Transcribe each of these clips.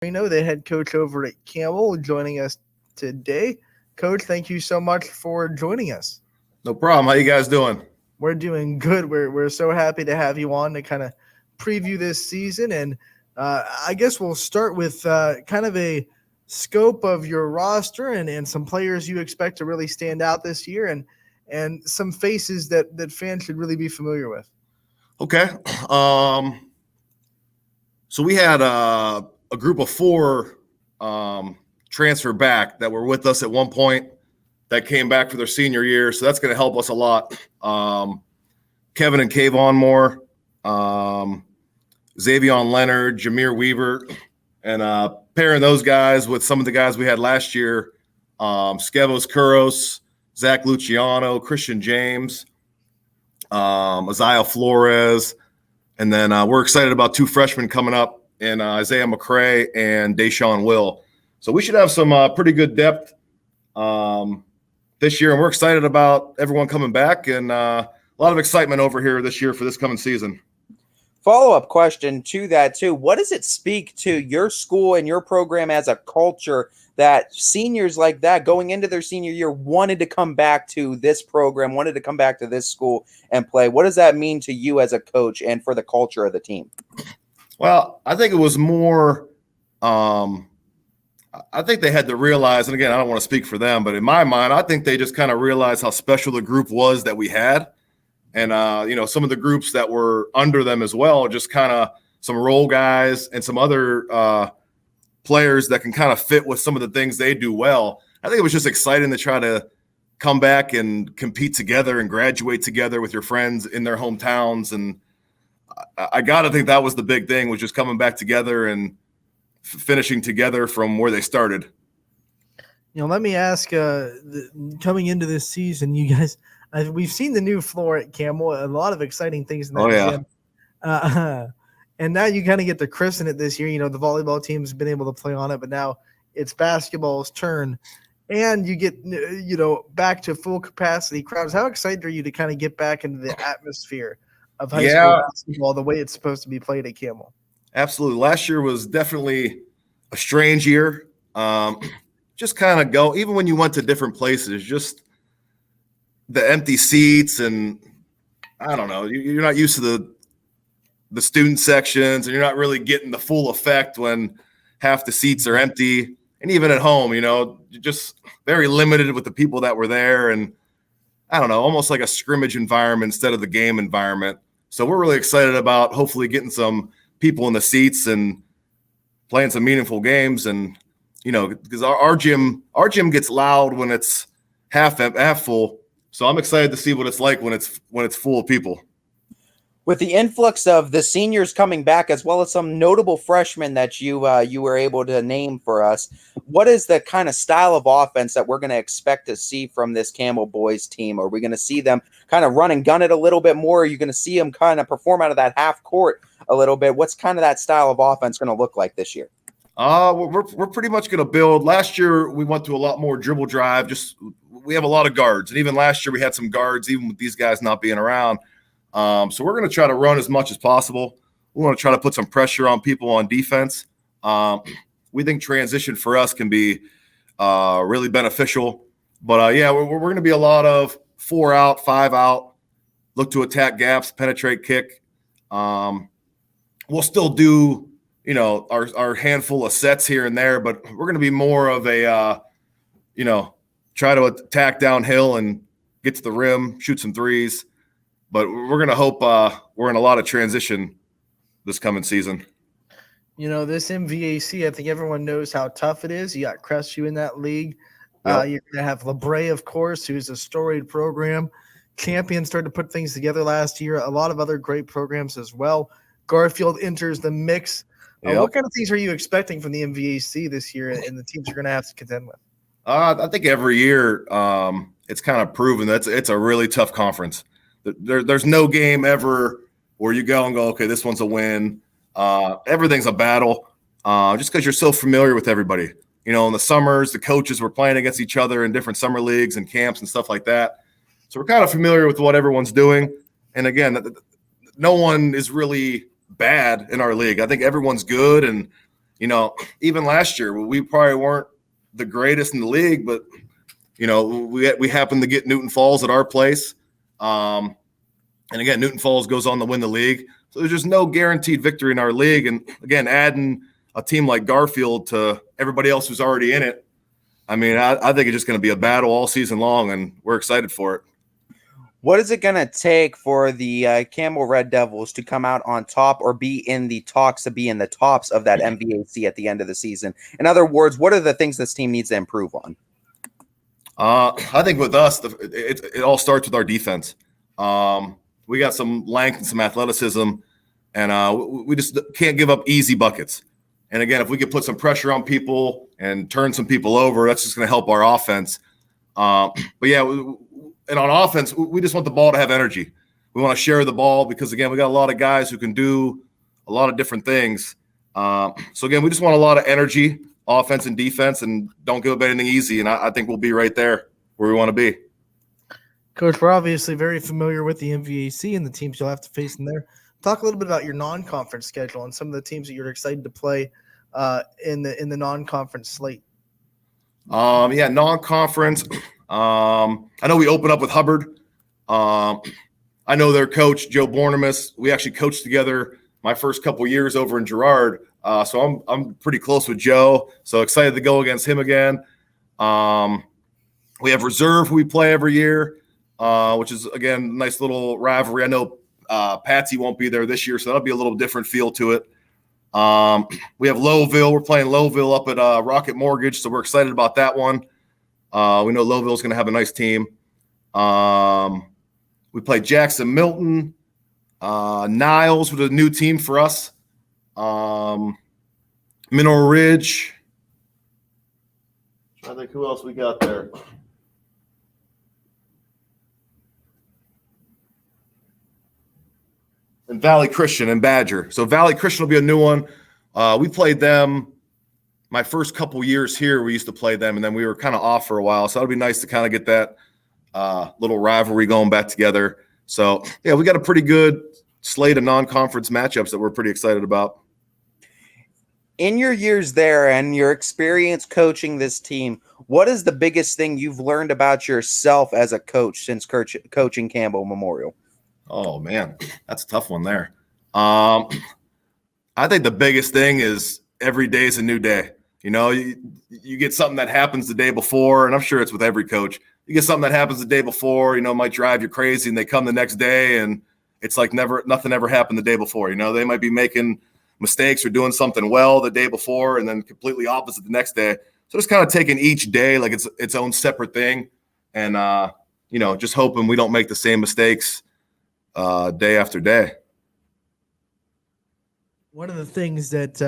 Canterino, the head coach over at Campbell, joining us today. Coach, thank you so much for joining us. No problem. How you guys doing? We're doing good. We're so happy to have you on to kind of preview this season, and I guess we'll start with kind of a scope of your roster and some players you expect to really stand out this year, and some faces that fans should really be familiar with. Okay. So we had a group of four transfer back that were with us at one point that came back for their senior year. So that's going to help us a lot. Kevin and Kayvon Moore, Xavion Leonard, Jameer Weaver, and pairing those guys with some of the guys we had last year, Skevos Kuros, Zach Luciano, Christian James, Isaiah Flores, and then we're excited about two freshmen coming up in Isaiah McCray and Deshaun Will. So we should have some pretty good depth this year, and we're excited about everyone coming back, and a lot of excitement over here this year for this coming season. Follow-up question to that, too. What does it speak to your school and your program as a culture that seniors like that going into their senior year wanted to come back to this program, wanted to come back to this school and play? What does that mean to you as a coach and for the culture of the team? Well, I think it was more I think they had to realize, and again, I don't want to speak for them, but in my mind, I think they just kind of realized how special the group was that we had. And, some of the groups that were under them as well, just kind of some role guys and some other players that can kind of fit with some of the things they do well. I think it was just exciting to try to come back and compete together and graduate together with your friends in their hometowns. And I got to think that was the big thing, was just coming back together and finishing together from where they started. Let me ask, coming into this season, you guys, we've seen the new floor at Campbell, a lot of exciting things in that gym. And now you kind of get to christen it this year. The volleyball team's been able to play on it, but now it's basketball's turn. And you get, back to full capacity crowds. How excited are you to kind of get back into the atmosphere of high school basketball the way it's supposed to be played at Campbell? Absolutely. Last year was definitely a strange year. Just kind of go, even when you went to different places, just the empty seats, and I don't know, you're not used to the student sections, and you're not really getting the full effect when half the seats are empty. And even at home, you're just very limited with the people that were there. And I don't know, almost like a scrimmage environment instead of the game environment. So we're really excited about hopefully getting some people in the seats and playing some meaningful games. And, because our gym gets loud when it's half full. So I'm excited to see what it's like when it's full of people. With the influx of the seniors coming back, as well as some notable freshmen that you were able to name for us, what is the kind of style of offense that we're going to expect to see from this Campbell boys team? Are we going to see them kind of run and gun it a little bit more? Are you going to see them kind of perform out of that half court a little bit? What's kind of that style of offense going to look like this year? We're pretty much going to build. Last year we went to a lot more dribble drive. We have a lot of guards, and even last year we had some guards, even with these guys not being around. So we're going to try to run as much as possible. We want to try to put some pressure on people on defense. We think transition for us can be really beneficial. But, we're going to be a lot of 4 out, 5 out, look to attack gaps, penetrate, kick. We'll still do, our handful of sets here and there, but we're going to be more of a, try to attack downhill and get to the rim, shoot some threes. But we're going to hope we're in a lot of transition this coming season. This MVAC, I think everyone knows how tough it is. You got Crestview in that league. Yep. You're going to have LeBray, of course, who's a storied program. Champion started to put things together last year. A lot of other great programs as well. Garfield enters the mix. Yep. What kind of things are you expecting from the MVAC this year and the teams you're going to have to contend with? I think every year it's kind of proven that it's a really tough conference. There's no game ever where you go and go, okay, this one's a win. Everything's a battle just because you're so familiar with everybody. In the summers, the coaches were playing against each other in different summer leagues and camps and stuff like that. So we're kind of familiar with what everyone's doing. And again, no one is really bad in our league. I think everyone's good, and even last year, we probably weren't the greatest in the league, but we happened to get Newton Falls at our place. And again, Newton Falls goes on to win the league. So there's just no guaranteed victory in our league. And again, adding a team like Garfield to everybody else who's already in it, I mean, I think it's just going to be a battle all season long, and we're excited for it. What is it going to take for the Campbell Red Devils to come out on top or be in the talks to be in the tops of that MVAC at the end of the season? In other words, what are the things this team needs to improve on? I think with us, it all starts with our defense. We got some length and some athleticism, and we just can't give up easy buckets. And again, if we could put some pressure on people and turn some people over, that's just going to help our offense. But yeah, and on offense, we just want the ball to have energy. We want to share the ball because, again, we got a lot of guys who can do a lot of different things. So, again, we just want a lot of energy, offense and defense, and don't give up anything easy. And I think we'll be right there where we want to be. Coach, we're obviously very familiar with the MVAC and the teams you'll have to face in there. Talk a little bit about your non-conference schedule and some of the teams that you're excited to play in the non-conference slate. Yeah, non-conference. I know we open up with Hubbard. I know their coach, Joe Bornemus. We actually coached together my first couple years over in Girard. So I'm pretty close with Joe. So excited to go against him again. We have Reserve, who we play every year, which is, again, nice little rivalry. I know Patsy won't be there this year, so that'll be a little different feel to it. We have Lowville. We're playing Lowville up at Rocket Mortgage, so we're excited about that one. We know Lowville's going to have a nice team. We play Jackson Milton, Niles with a new team for us, Mineral Ridge. I think who else we got there? And Valley Christian and Badger. So Valley Christian will be a new one. We played them my first couple years here. We used to play them, and then we were kind of off for a while. So it'll be nice to kind of get that little rivalry going back together. So, yeah, we got a pretty good slate of non-conference matchups that we're pretty excited about. In your years there and your experience coaching this team, what is the biggest thing you've learned about yourself as a coach since coaching Campbell Memorial? Oh, man, that's a tough one there. I think the biggest thing is every day is a new day. You get something that happens the day before, and I'm sure it's with every coach. You get something that happens the day before, might drive you crazy, and they come the next day, and it's like nothing ever happened the day before. They might be making mistakes or doing something well the day before, and then completely opposite the next day. So just kind of taking each day like it's its own separate thing, and just hoping we don't make the same mistakes day after day. One of the things that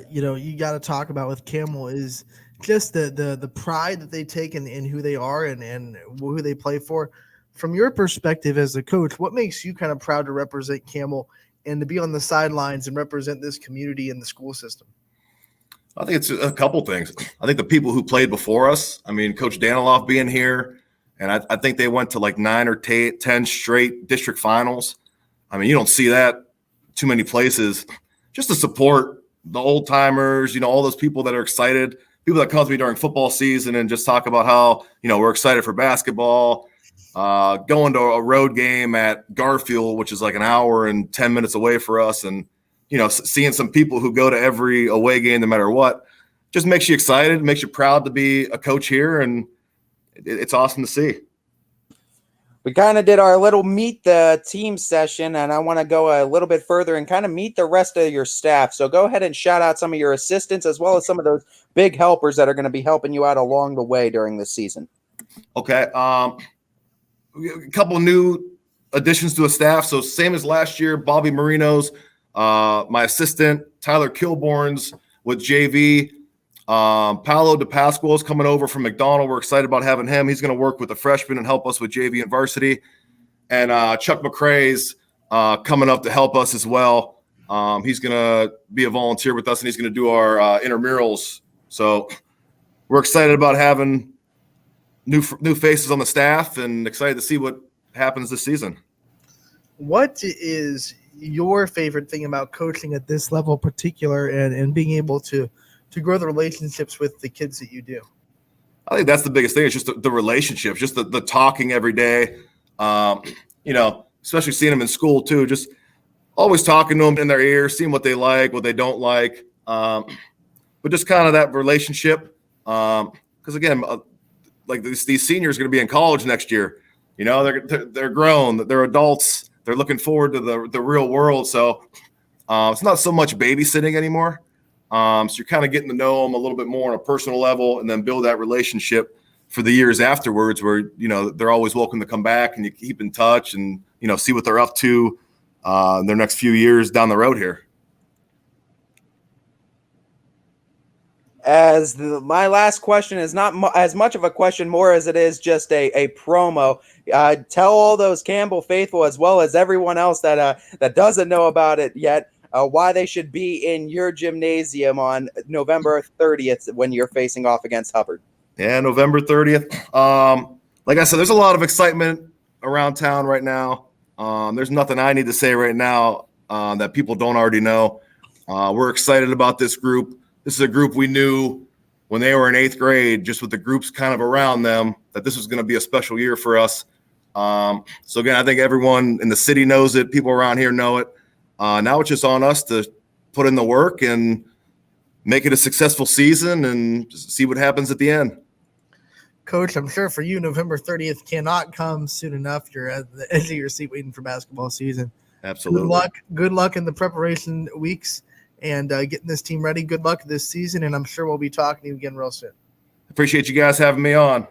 you got to talk about with Campbell is just the pride that they take in who they are and who they play for. From your perspective as a coach, what makes you kind of proud to represent Campbell and to be on the sidelines and represent this community and the school system? I think it's a couple things. I think the people who played before us, Coach Daniloff being here, and I think they went to like 9 or 10 straight district finals. You don't see that too many places. Just to support the old timers, all those people that are excited, people that come to me during football season and just talk about how, we're excited for basketball, going to a road game at Garfield, which is like an hour and 10 minutes away for us. And, seeing some people who go to every away game, no matter what, just makes you excited, makes you proud to be a coach here. And it's awesome to see. We kind of did our little meet the team session, and I want to go a little bit further and kind of meet the rest of your staff. So go ahead and shout out some of your assistants as well as some of those big helpers that are going to be helping you out along the way during this season. Okay. A couple new additions to the staff. So same as last year, Bobby Marino's, my assistant, Tyler Kilborn's with JV. Paolo DePasquale is coming over from McDonald. We're excited about having him. He's going to work with the freshmen and help us with JV and varsity. And Chuck McCrae's coming up to help us as well. He's going to be a volunteer with us, and he's going to do our intramurals. So we're excited about having new faces on the staff and excited to see what happens this season. What is your favorite thing about coaching at this level in particular and being able to to grow the relationships with the kids that you do? I think that's the biggest thing. It's just the relationships, just the talking every day. Especially seeing them in school too, just always talking to them in their ear, seeing what they like, what they don't like. But just kind of that relationship. Because again, like these seniors are going to be in college next year. They're grown, they're adults. They're looking forward to the real world. So it's not so much babysitting anymore. So you're kind of getting to know them a little bit more on a personal level, and then build that relationship for the years afterwards, where they're always welcome to come back, and you keep in touch and see what they're up to in their next few years down the road here. My last question is not as much of a question, more as it is just a promo. Tell all those Campbell faithful, as well as everyone else that doesn't know about it yet, why they should be in your gymnasium on November 30th when you're facing off against Hubbard. Yeah, November 30th. Like I said, there's a lot of excitement around town right now. There's nothing I need to say right now that people don't already know. We're excited about this group. This is a group we knew when they were in 8th grade, just with the groups kind of around them, that this was going to be a special year for us. So again, I think everyone in the city knows it. People around here know it. Now it's just on us to put in the work and make it a successful season and just see what happens at the end. Coach, I'm sure for you, November 30th cannot come soon enough. You're at the edge of your seat waiting for basketball season. Absolutely. Good luck in the preparation weeks and getting this team ready. Good luck this season, and I'm sure we'll be talking to you again real soon. Appreciate you guys having me on.